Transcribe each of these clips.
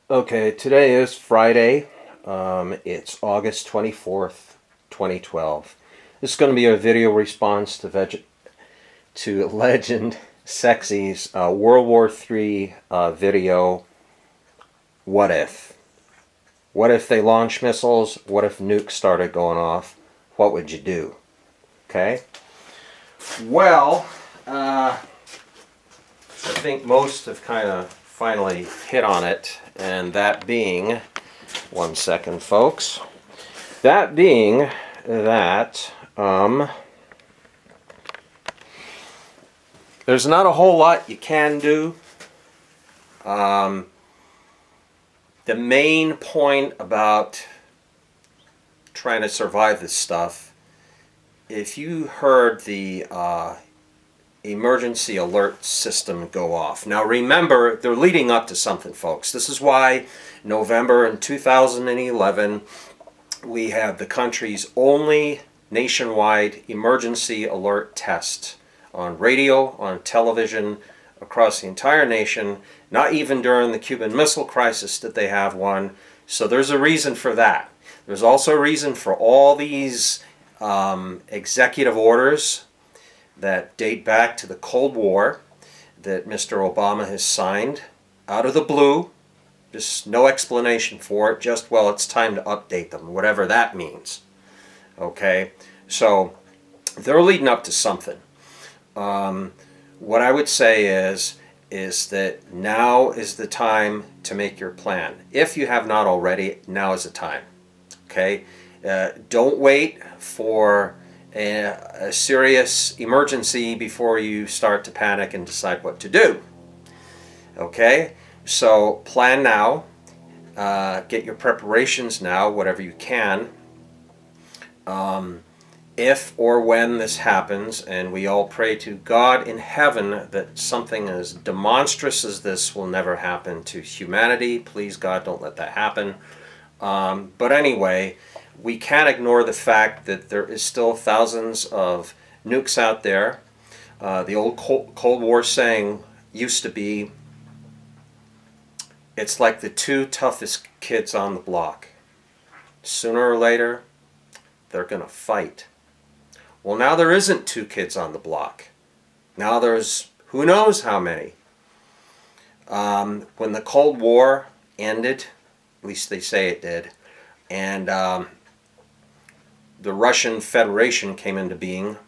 Okay, today is Friday. It's August 24th, 2012. This is going to be a video response to Legend Sexy's World War III video, What If? What if they launch missiles? What if nukes started going off? What would you do? Okay? Well, I think most have kind of finally hit on it, and that being, one second folks, that being that there's not a whole lot you can do. The main point about trying to survive this stuff, if you heard the emergency alert system go off. Now remember, they're leading up to something, folks. This is why November in 2011 we had the country's only nationwide emergency alert test on radio, on television, across the entire nation. Not even during the Cuban Missile Crisis did they have one. So there's a reason for that. There's also a reason for all these executive orders that date back to the Cold War that Mr. Obama has signed out of the blue. Just no explanation for it, just, well, it's time to update them, whatever that means. Okay, so they're leading up to something. What I would say is that now is the time to make your plan. If you have not already, now is the time. Okay, don't wait for a serious emergency before you start to panic and decide what to do. Okay, so plan now, get your preparations now, whatever you can. If or when this happens, and we all pray to God in heaven that something as demonstrous as this will never happen to humanity. Please, God, don't let that happen. But anyway, we can't ignore the fact that there is still thousands of nukes out there. The old Cold War saying used to be, it's like the two toughest kids on the block. Sooner or later, they're going to fight. Well, now there isn't two kids on the block. Now there's who knows how many. When the Cold War ended, at least they say it did, and the Russian Federation came into being,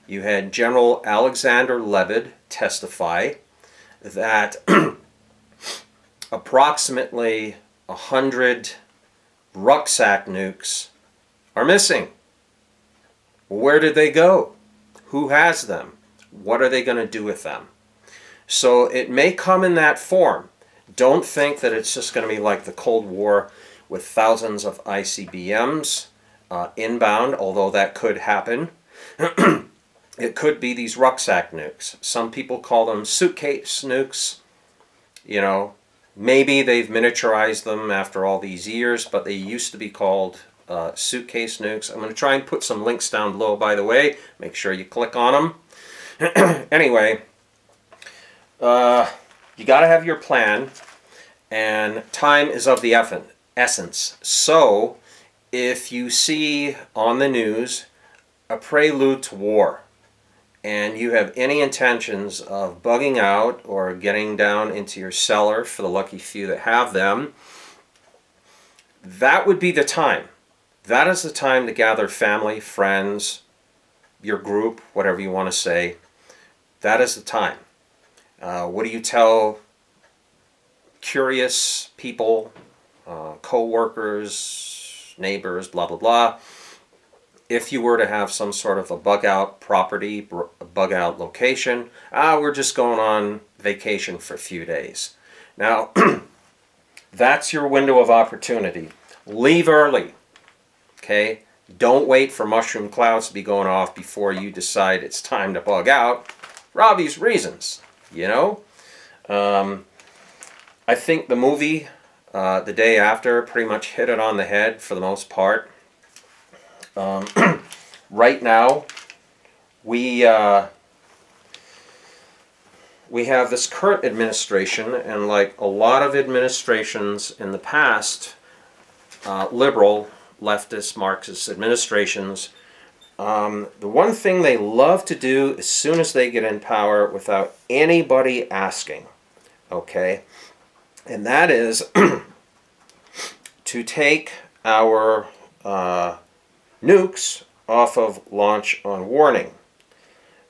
you had General Alexander Lebed testify that approximately 100 rucksack nukes are missing. Where did they go? Who has them? What are they going to do with them? So it may come in that form. Don't think that it's just going to be like the Cold War with thousands of ICBMs inbound, although that could happen. It could be these rucksack nukes. Some people call them suitcase nukes. You know, maybe they've miniaturized them after all these years, but they used to be called suitcase nukes. I'm going to try and put some links down below, by the way. Make sure you click on them. Anyway, you got to have your plan, and time is of the essence. So if you see on the news a prelude to war, and you have any intentions of bugging out or getting down into your cellar, for the lucky few that have them, that would be the time. That is the time to gather family, friends, your group, whatever you want to say. That is the time. What do you tell curious people, co-workers, neighbors, blah, blah, blah? If you were to have some sort of a bug-out property, a bug-out location, we're just going on vacation for a few days. Now, that's your window of opportunity. Leave early, okay? Don't wait for mushroom clouds to be going off before you decide it's time to bug out, for obvious reasons, you know? I think the movie, The Day After, pretty much hit it on the head for the most part. Right now, we we have this current administration, and like a lot of administrations in the past, liberal, leftist, Marxist administrations, the one thing they love to do as soon as they get in power without anybody asking, okay, and that is to take our nukes off of launch on warning.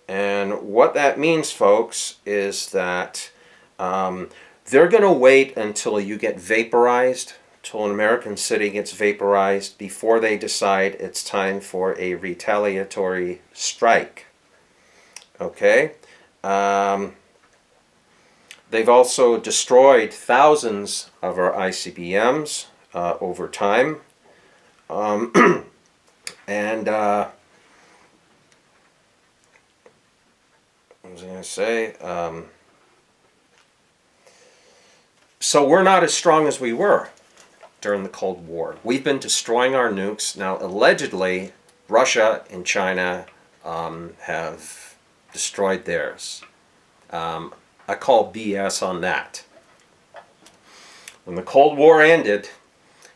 And what that means, folks, is that they're going to wait until you get vaporized, till an American city gets vaporized, before they decide it's time for a retaliatory strike. Okay? They've also destroyed thousands of our ICBMs over time. And what was I going to say? So we're not as strong as we were during the Cold War. We've been destroying our nukes. Now, allegedly, Russia and China have destroyed theirs. I call BS on that. When the Cold War ended,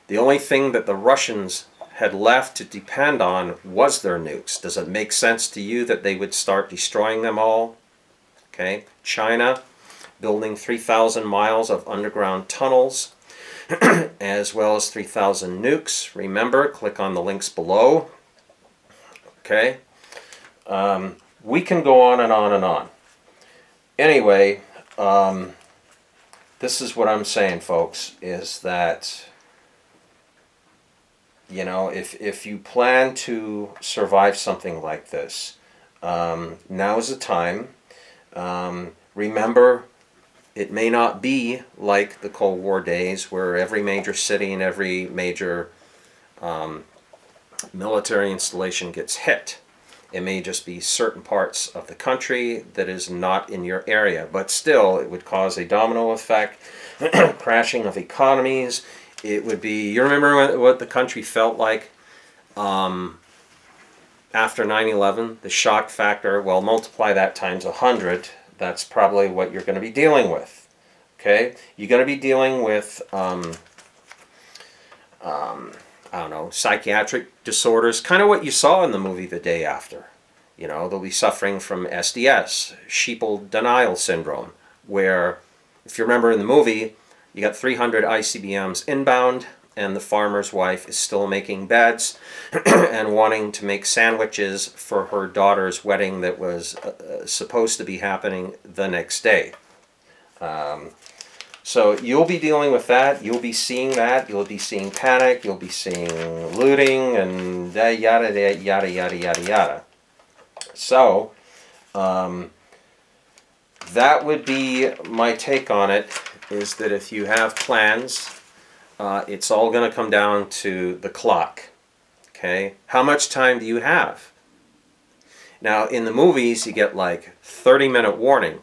the only thing that the Russians had left to depend on was their nukes. Does it make sense to you that they would start destroying them all? Okay, China building 3,000 miles of underground tunnels, as well as 3,000 nukes. Remember, click on the links below. Okay, we can go on and on and on. Anyway, this is what I'm saying, folks, is that, you know, if you plan to survive something like this, now is the time. Remember, it may not be like the Cold War days where every major city and every major military installation gets hit. It may just be certain parts of the country that is not in your area, but still it would cause a domino effect, crashing of economies. It would be, you remember what the country felt like after 9/11, the shock factor? Well, multiply that times 100. That's probably what you're going to be dealing with. Okay, you're going to be dealing with I don't know, psychiatric disorders, kind of what you saw in the movie The Day After. You know, they'll be suffering from SDS, sheeple denial syndrome, where, if you remember in the movie, you got 300 ICBMs inbound, and the farmer's wife is still making beds and wanting to make sandwiches for her daughter's wedding that was supposed to be happening the next day. So you'll be dealing with that. You'll be seeing that. You'll be seeing panic. You'll be seeing looting and yada, yada, yada, yada, yada, yada. So that would be my take on it, is that if you have plans, it's all going to come down to the clock. Okay? How much time do you have? Now, in the movies, you get like 30-minute warning.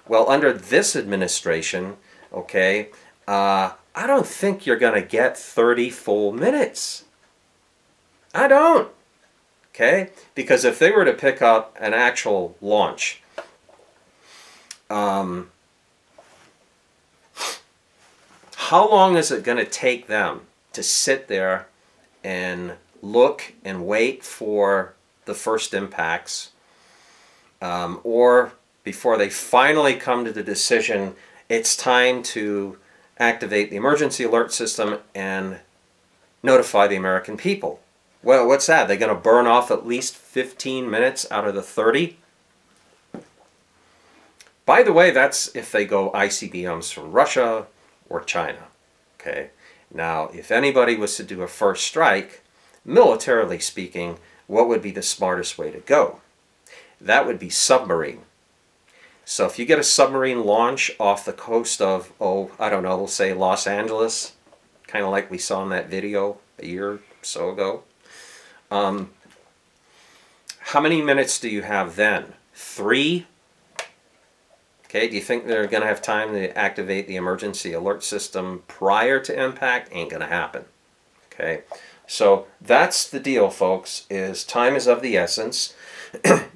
Well, under this administration, okay, I don't think you're going to get 30 full minutes. I don't. Okay? Because if they were to pick up an actual launch, how long is it going to take them to sit there and look and wait for the first impacts, or before they finally come to the decision it's time to activate the emergency alert system and notify the American people? Well, what's that? They're going to burn off at least 15 minutes out of the 30? By the way, that's if they go ICBMs from Russia or China. Okay. Now, if anybody was to do a first strike, militarily speaking, what would be the smartest way to go? That would be submarine. So if you get a submarine launch off the coast of, oh, I don't know, we'll say Los Angeles, kind of like we saw in that video a year or so ago, how many minutes do you have then? 3? Okay, do you think they're going to have time to activate the emergency alert system prior to impact? Ain't going to happen. Okay, so that's the deal, folks, is time is of the essence.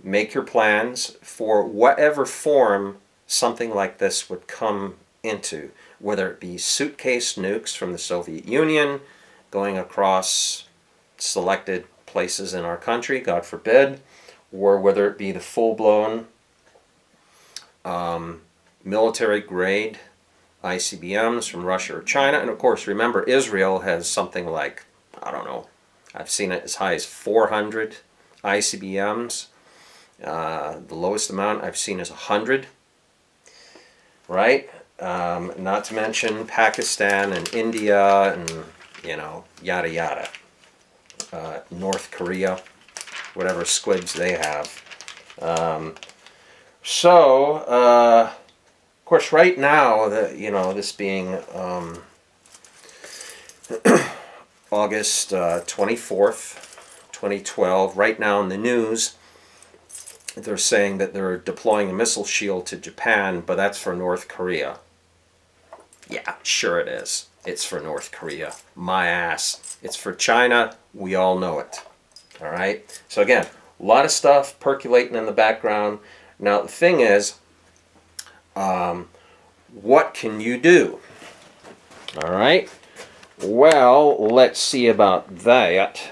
Make your plans for whatever form something like this would come into, whether it be suitcase nukes from the Soviet Union going across selected places in our country, God forbid, or whether it be the full-blown military-grade ICBMs from Russia or China. And of course, remember, Israel has something like, I don't know, I've seen it as high as 400 ICBMs. The lowest amount I've seen is 100, right? Not to mention Pakistan and India and, you know, yada yada. North Korea, whatever squibs they have. Of course, right now, you know, this being August 24th, 2012, right now in the news, they're saying that they're deploying a missile shield to Japan, but that's for North Korea. Yeah, sure it is. It's for North Korea. My ass. It's for China. We all know it. All right? So again, a lot of stuff percolating in the background. Now, the thing is, what can you do? All right? Well, let's see about that.